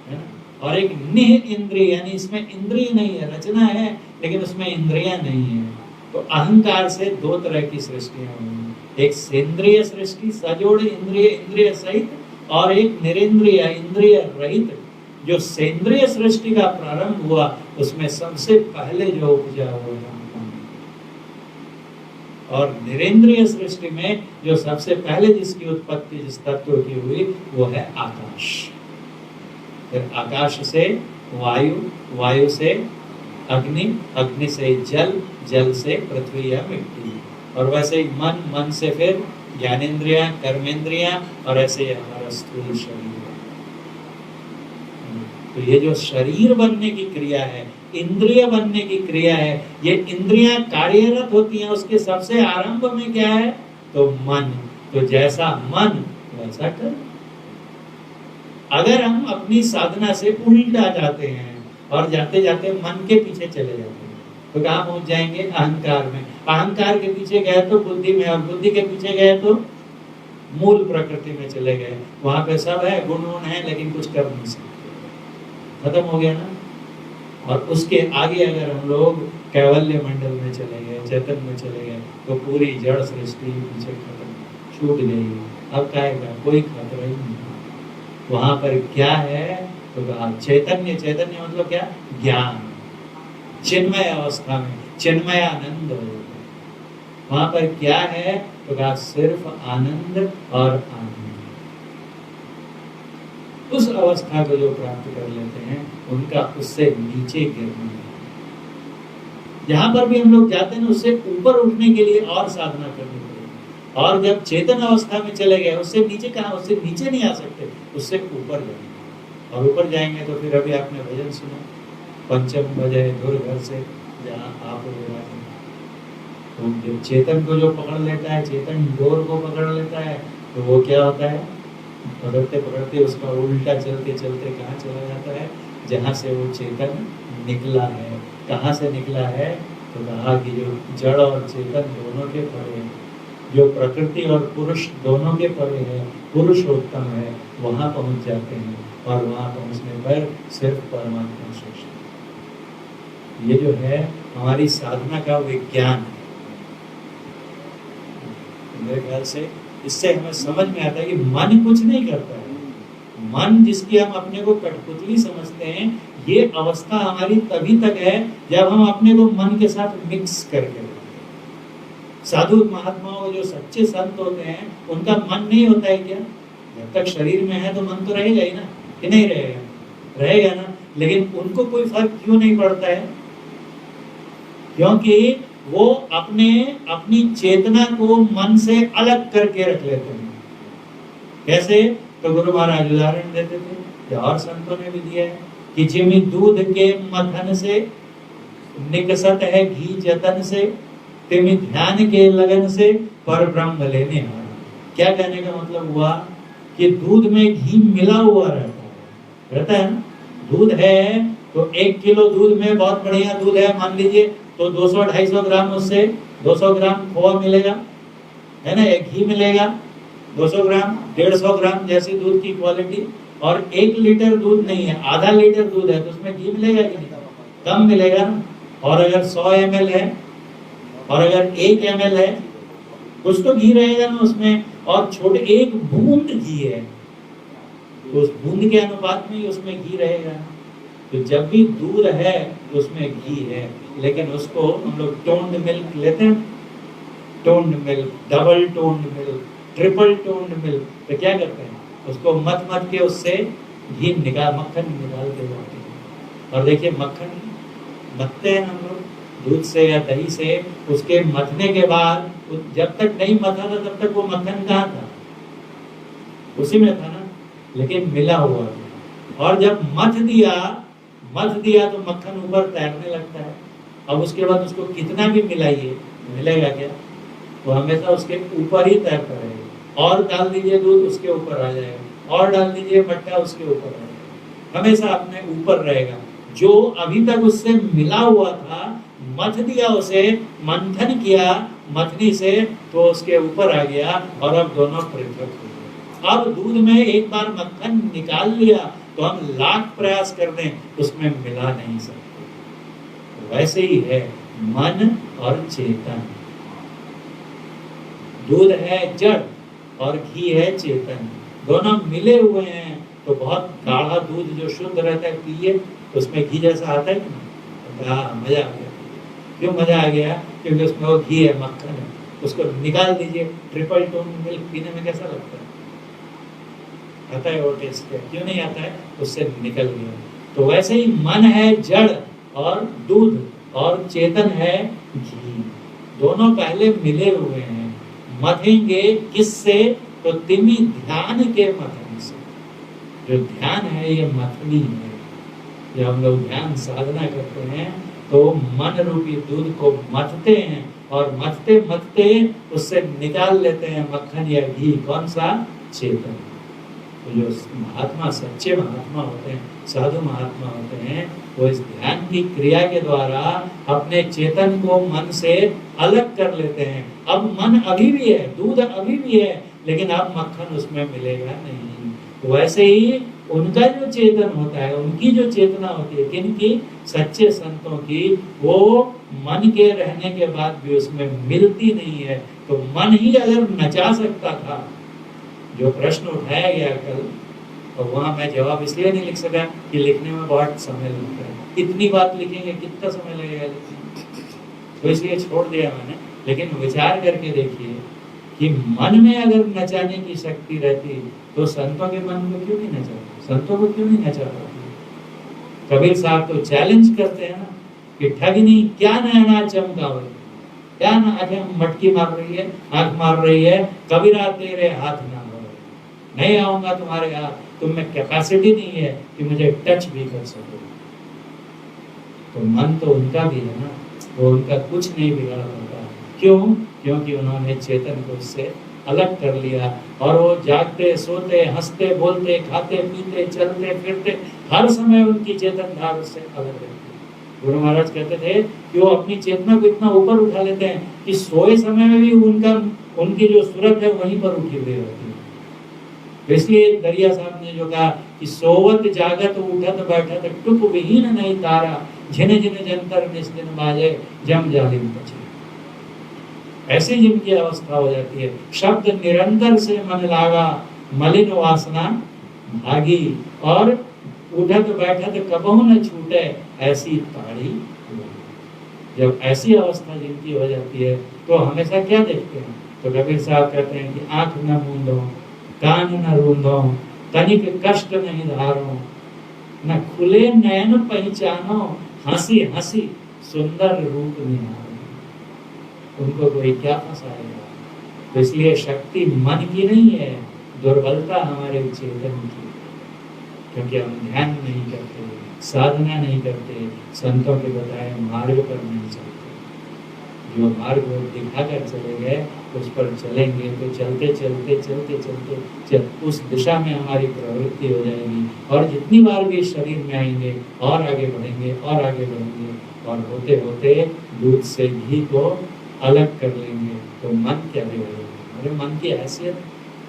है ना? और एक निह इंद्रिय, यानी इसमें इंद्रिय नहीं है, रचना है लेकिन उसमें इंद्रियां नहीं है। तो अहंकार से दो तरह की सृष्टियां हुई, एक सेंद्रिय सृष्टि सजोड़ इंद्रिय, इंद्रिय सहित, और एक निरेंद्रिय इंद्रिय रहित। जो सेंद्रिय सृष्टि का प्रारंभ हुआ उसमें सबसे पहले जो उपजा हुआ है, और निरेंद्रिय सृष्टि में जो सबसे पहले जिसकी उत्पत्ति जिस तत्व की हुई वो है आकाश। फिर आकाश से वायु, वायु से अग्नि, अग्नि से जल, जल से पृथ्वी या मिट्टी, और वैसे ही मन, मन से फिर ज्ञानेंद्रियां, कर्मेंद्रियां, और ऐसे ही हमारा स्थूल शरीर। तो ये जो शरीर बनने की क्रिया है, इंद्रिय बनने की क्रिया है, ये इंद्रियां कार्यरत होती हैं, उसके सबसे आरंभ में क्या है? तो मन। तो जैसा मन वैसा कर। अगर हम अपनी साधना से उल्टा जाते हैं और जाते जाते मन के पीछे चले जाते हैं तो कहाँ पहुंच जाएंगे? अहंकार में। अहंकार के पीछे गए तो बुद्धि में, और बुद्धि के पीछे गए तो मूल प्रकृति में चले गए। वहां पे सब है, गुण गुण है, लेकिन कुछ कर नहीं सकते, खत्म हो गया ना। और उसके आगे अगर हम लोग कैवल्य मंडल में चले गए, चेतन में चले गए, तो पूरी जड़ सृष्टि पीछे खत्म, छूट गई। अब क्या है? कोई खतरा ही नहीं। वहां पर क्या है? तो चैतन्य। चैतन्य मतलब क्या? ज्ञान। चिन्मय अवस्था में चिन्मय आनंद हो। वहां पर क्या है? तो कहा सिर्फ आनंद और आनंद। उस अवस्था को जो प्राप्त कर लेते हैं उनका उससे नीचे गिरना है। जहां पर भी हम लोग जाते हैं उससे ऊपर उठने के लिए और साधना करनी पड़ेगी। और जब चेतन अवस्था में चले गए उससे नीचे कहाँ? उससे नीचे नहीं आ सकते, उससे ऊपर जाएंगे। और ऊपर जाएंगे तो फिर अभी आपने भजन सुना, पंचम बजे धुर घर से जहाँ आप तो जब चेतन को जो पकड़ लेता है, चेतन डोर को पकड़ लेता है, तो वो क्या होता है? पकड़ते पकड़ते उसका उल्टा चलते चलते कहाँ चला जाता है? जहाँ से वो चेतन निकला है। कहाँ से निकला है? तो कहा कि जो जड़ और चेतन दोनों के परे है, जो प्रकृति और पुरुष दोनों के परे है, पुरुषोत्तम है, वहाँ पहुँच जाते हैं। और वहाँ पहुँचने पर सिर्फ परमात्मा श्रेष्ठ। ये जो है हमारी साधना का विज्ञान है। मेरे ख्याल से इससे हमें समझ में आता है कि मन कुछ नहीं करता है। मन जिसकी हम अपने को कठपुतली समझते हैं, ये अवस्था हमारी तभी तक है जब हम अपने को मन के साथ मिक्स करके। साधु महात्माओं जो सच्चे संत होते हैं उनका मन नहीं होता है क्या? जब तक शरीर में है तो मन तो रहेगा ही ना, कि नहीं रहेगा? रहेगा ना। लेकिन उनको कोई फर्क क्यों नहीं पड़ता है? क्योंकि वो अपनी चेतना को मन से अलग करके रख लेते हैं। कैसे? तो गुरु महाराज उदाहरण देते थे, और संतों ने भी दिया है कि जिमी दूध के मथन से निकसत है घी जतन से, तिमी ध्यान के लगन से पर ब्रह्म लेने आया। क्या कहने का मतलब हुआ कि दूध में घी मिला हुआ रहता है ना। दूध है तो 1 किलो दूध में बहुत बढ़िया दूध है मान लीजिए, तो 200-250 ग्राम उससे 200 ग्राम खोआ मिलेगा, है ना। एक घी मिलेगा 200 ग्राम, 150 ग्राम जैसी दूध की क्वालिटी। और 1 लीटर दूध नहीं है, आधा लीटर दूध है, तो उसमें घी मिलेगा कि नहीं? कम मिलेगा ना। और अगर 100 ml है और अगर 1 ml है, कुछ तो घी रहेगा ना उसमें। और छोटे 1 बूंद घी है तो उस बूंद के अनुपात में ही उसमें घी रहेगा। तो जब भी दूध है तो उसमें घी है, लेकिन उसको हम लोग टोन्ड मिल्क लेते हैं, toned milk, double toned milk, triple toned milk, तो क्या करते हैं? उसको मत के उससे घी मक्खन निकाल के जाते हैं। और देखिए मक्खन मत्ते हैं हम लोग, दूध से या दही से उसके मथने के बाद, जब तक नहीं मथा था तब तक वो मक्खन कहाँ था, उसी में था ना, लेकिन मिला हुआ था। और जब मथ दिया तो मक्खन ऊपर तैरने लगता है। अब उसके बाद उसको कितना भी मिलाइए, मिलेगा क्या, वो हमेशा उसके ऊपर ही तैरता रहेगा। और डाल दीजिए दूध, उसके ऊपर आ जाएगा, और डाल दीजिए मट्ठा, उसके ऊपर आ जाएगा, हमेशा अपने ऊपर रहेगा। जो अभी तक उससे मिला हुआ था, मथ दिया उसे, मंथन किया मथनी से, तो उसके ऊपर आ गया और अब दोनों पृथक हो गए। अब दूध में एक बार मक्खन निकाल लिया तो हम लाख प्रयास कर दें उसमें मिला नहीं सकते। वैसे ही है मन और चेतन। दूध है जड़ और घी है चेतन, दोनों मिले हुए हैं तो बहुत गाढ़ा दूध जो शुद्ध रहता है पिए, उसमें घी जैसा आता है ना, मजा आ गया। क्यों मजा आ गया? क्योंकि उसमें वो घी है, मक्खन है। उसको निकाल दीजिए, ट्रिपल टोन मिल्क पीने में कैसा लगता है? आता है वो टेस्ट है, क्यों नहीं आता है? उससे निकल गया। तो वैसे ही मन है जड़ और दूध और चेतन है घी, दोनों पहले मिले हुए हैं। मथेंगे किससे? तो तिमी ध्यान के मथन से। जो ध्यान है ये मथनी है। जब हम लोग ध्यान साधना करते हैं तो मन रूपी दूध को मथते हैं और मथते मथते उससे निकाल लेते हैं मक्खन या घी। कौन सा? चेतन। तो जो महात्मा, सच्चे महात्मा होते हैं, साधु महात्मा होते हैं, वो इस ध्यान की क्रिया के द्वारा अपने चेतन को मन से अलग कर लेते हैं। अब मन अभी भी है, दूध अभी भी है, लेकिन अब मक्खन उसमें मिलेगा नहीं। वैसे ही उनका जो चेतन होता है, उनकी जो चेतना होती है, किनकी? सच्चे संतों की, वो मन के रहने के बाद भी उसमें मिलती नहीं है। तो मन ही अगर नचा सकता था, जो प्रश्न उठाया गया कल, तो वहां मैं जवाब इसलिए नहीं लिख सका कि लिखने में बहुत समय लगता है। इतनी बात लिखेंगे, कितना समय लगेगा लिखने में, तो इसलिए छोड़ दिया मैंने। लेकिन विचार करके देखिए कि मन में अगर नचाने की शक्ति रहती तो संतों के मन को क्यों नहीं नचाते, संतों को क्यों नहीं नचा पाती? कबीर साहब तो चैलेंज करते हैं ना कि ठगनी क्या नैना चमकावे, क्या ना आंखें मटकी मार रही है, आंख मार रही है, कबीरा तेरे हाथ ना हो, नहीं आऊंगा तुम्हारे हाथ, तुम में कैपेसिटी नहीं है कि मुझे टच भी कर सको। तो मन तो उनका भी है ना, वो उनका कुछ नहीं बिगाड़ पाता। क्यों? क्योंकि उन्होंने चेतन को उससे अलग कर लिया और वो जागते, सोते, हंसते, बोलते, खाते, पीते, चलते, फिरते, हर समय उनकी चेतन धार उससे अलग रहती। गुरु महाराज कहते थे कि वो अपनी चेतना को इतना ऊपर उठा लेते हैं कि सोए समय में भी उनकी जो सूरत है वहीं पर उठी हुई रहती है। तो इसलिए दरिया साहब ने जो कहा कि सोवत जागत उठत बैठत टुक विहीन नहीं तारा, जिने जिने जंतर निस्दिन बाजे जम जालिम बचे। ऐसे जिनकी अवस्था हो जाती है, शब्द निरंतर से मन लागा, मलिन वासना भागी, और उठत बैठत कबहू न छूटे, ऐसी ताड़ी। जब ऐसी अवस्था जिनकी हो जाती है तो हमेशा क्या देखते हैं? तो कबीर साहब कहते हैं कि आंख न मूंदो, कान न रूंदो, तनिक कष्ट नहीं धारो, न खुले नयन पहचानो, हंसी हंसी सुंदर रूप निहारो। उनको कोई क्या फंसाएगा? तो इसलिए शक्ति मन की नहीं है, दुर्बलता हमारे चेतन की, क्योंकि हम ध्यान नहीं करते, साधना नहीं करते, संतों के बताए मार्ग पर नहीं चलते। जो मार्ग वो दिखाकर चले गए उस पर चलेंगे तो चलते चलते चलते चलते उस दिशा में हमारी प्रवृत्ति हो जाएगी। और जितनी बार भी शरीर में आएंगे और आगे बढ़ेंगे और आगे बढ़ेंगे, और होते होते दूध से घी को अलग कर लेंगे। तो मन क्या बिगड़ेगा? अरे मन की हैसियत,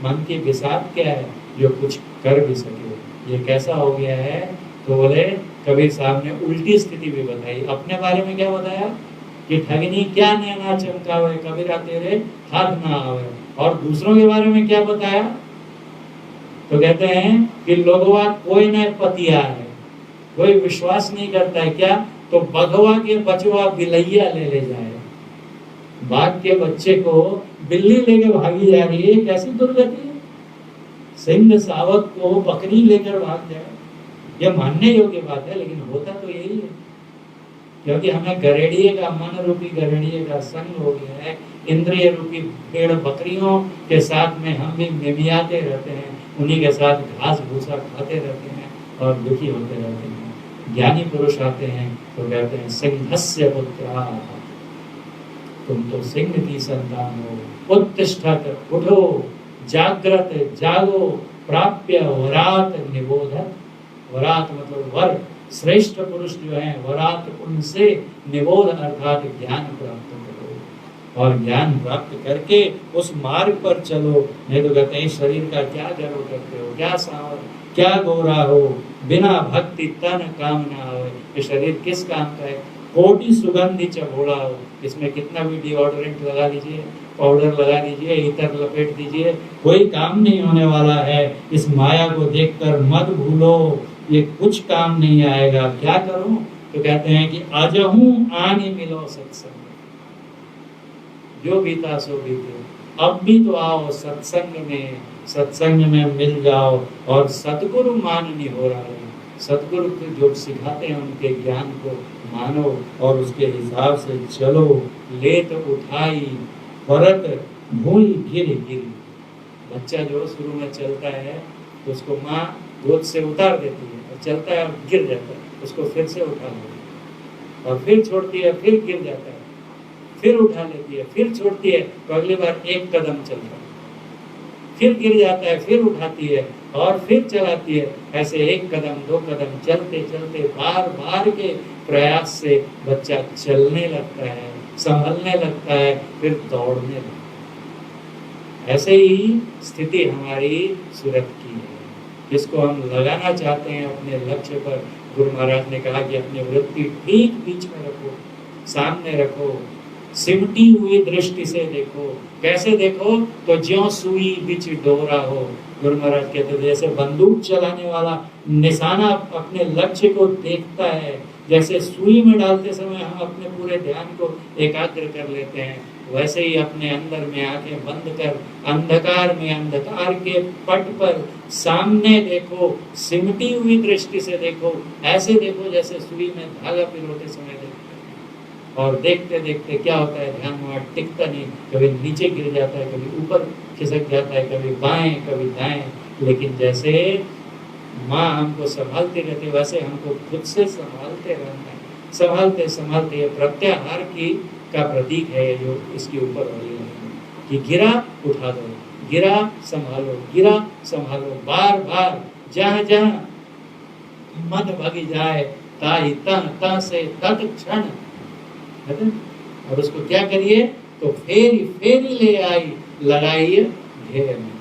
मन की विसात क्या है जो कुछ कर भी सके? ये कैसा हो गया है? तो बोले कबीर साहब ने उल्टी स्थिति भी बताई। अपने बारे में क्या बताया कि ठगनी क्या नैना चमकावे, कबीरा तेरे हाथ ना आवे। और दूसरों के बारे में क्या बताया? तो कहते हैं कि लोगवा कोई न पतिया है, कोई विश्वास नहीं करता है। क्या? तो बघवा के बचवा बिलैया ले जाए। बाघ के बच्चे को बिल्ली लेके भागी जा रही है, कैसी दुर्गति है? सिंह सावक को बकरी लेकर भाग जाए, यह मानने योग्य बात है, लेकिन होता तो यही है। क्योंकि हमें गरेड़िए का, मन रूपी गरेड़िए का संग हो गया है। इंद्रिय रूपी भेड़ बकरियों के साथ में हम भी मिमियाते रहते हैं, उन्हीं के साथ घास भूसा खाते रहते हैं और दुखी होते रहते हैं। ज्ञानी पुरुष आते हैं तो कहते हैं सिंहस्य पुत्रा, तुम तो सिंह की संतान हो, उत्तिष्ठत, उठो, जागृत, जागो, प्राप्य वरात निबोधत। वरात मतलब वर, श्रेष्ठ पुरुष जो हैं वरात, उनसे निबोध अर्थात ज्ञान प्राप्त करो और ज्ञान प्राप्त करके उस मार्ग पर चलो। नहीं तो कहते हैं शरीर का क्या गर्व करते हो, क्या सांवर, क्या गोरा हो, बिना भक्ति तन काम ना हो। ये शरीर किस काम का है? कोटि सुगंधि चबोड़ा हो, इसमें कितना भी डिओड्रेंट लगा लीजिए, पाउडर लगा लीजिए, इतर लपेट दीजिए, कोई काम नहीं होने वाला है। इस माया को देखकर मत भूलो, ये कुछ काम नहीं आएगा। क्या करूं? तो कहते हैं कि आजहू आने मिलो सत्संग, जो बीता सो बीते, अब भी तो आओ सत्संग में, सत्संग में मिल जाओ और सतगुरु माननी हो रहा है। सतगुरु जो सिखाते हैं उनके ज्ञान को मानो और उसके हिसाब से चलो। लेत उठाई परत भूल गिर गिरी, बच्चा जो शुरू में चलता है तो उसको माँ गोद से उतार देती है और चलता है और गिर जाता है, उसको फिर से उठा लेती है और फिर छोड़ती है, फिर गिर जाता है, फिर उठा लेती है, फिर छोड़ती है तो अगली बार एक कदम चलता है, फिर गिर जाता है, फिर उठाती है और फिर चलाती है। ऐसे एक कदम दो कदम चलते चलते बार बार के प्रयास से बच्चा चलने लगता है, संभलने लगता है, फिर दौड़ने लगता है। ऐसे ही स्थिति हमारी सूरत की है, जिसको हम लगाना चाहते हैं अपने लक्ष्य पर। गुरु महाराज ने कहा कि अपनी वृत्ति ठीक बीच में रखो, सामने रखो, सिमटी हुई दृष्टि से देखो। कैसे देखो? तो ज्यों सुई बिच डोरा हो। गुरु महाराज कहते थे जैसे बंदूक चलाने वाला निशाना अपने लक्ष्य को देखता है, जैसे सुई में डालते समय हम अपने पूरे ध्यान को एकाग्र कर लेते हैं, वैसे ही अपने अंदर में आंखें बंद कर अंधकार में अंधकार के पट पर सामने देखो, सिमटी हुई दृष्टि से देखो। ऐसे देखो जैसे सुई में धागा पिरोते समय देखते हैं। और देखते देखते क्या होता है, ध्यान वहाँ टिकता नहीं, कभी नीचे गिर जाता है, कभी ऊपर खिसक जाता है, कभी बाएं कभी दाएं। लेकिन जैसे माँ हमको संभालती रहती है वैसे हमको खुद से संभालते रहना है। संभालते संभालते ये प्रत्याहार की का प्रतीक है जो इसके ऊपर वाली है कि गिरा उठा दो, गिरा संभालो, गिरा संभालो। बार बार जहाँ जहाँ मद भगी जाए ताही तह से तत्क्षण, और उसको क्या करिए? तो फेरी फेरी ले आई लगाइए घेरे में।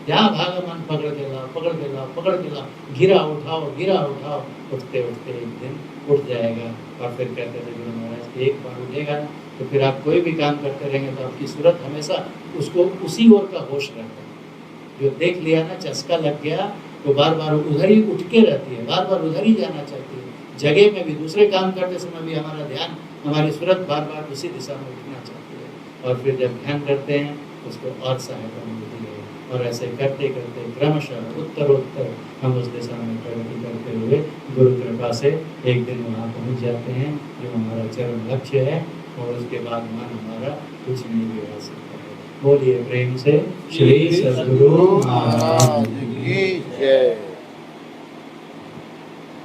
जहाँ भागा मन पकड़ के लाओ, पकड़ के लाओ, पकड़ के लाओ, गिरा उठाओ, गिरा उठाओ। उठते उठते एक दिन उठ जाएगा। और फिर कहते थे गुरु महाराज कि एक बार उठेगा तो फिर आप कोई भी काम करते रहेंगे तो आपकी सूरत हमेशा उसको उसी ओर का होश रहता है। जो देख लिया ना, चस्का लग गया तो बार बार उधर ही उठ के रहती है, बार बार उधर ही जाना चाहती है। जगह में भी दूसरे काम करते समय भी हमारा ध्यान, हमारी सूरत बार बार उसी दिशा में उठना चाहती है। और फिर जब ध्यान करते हैं उसको और सहायता मिलती है। और ऐसे करते करते क्रमशः उत्तरोत्तर हम उस दिशा में प्रगति करते हुए गुरु कृपा से एक दिन वहाँ पहुँच जाते हैं जो हमारा चरम लक्ष्य है। और उसके बाद मन हमारा कुछ नहीं बिगाड़ सकता है। बोलिए प्रेम से श्री सद्गुरु महाराज की जय।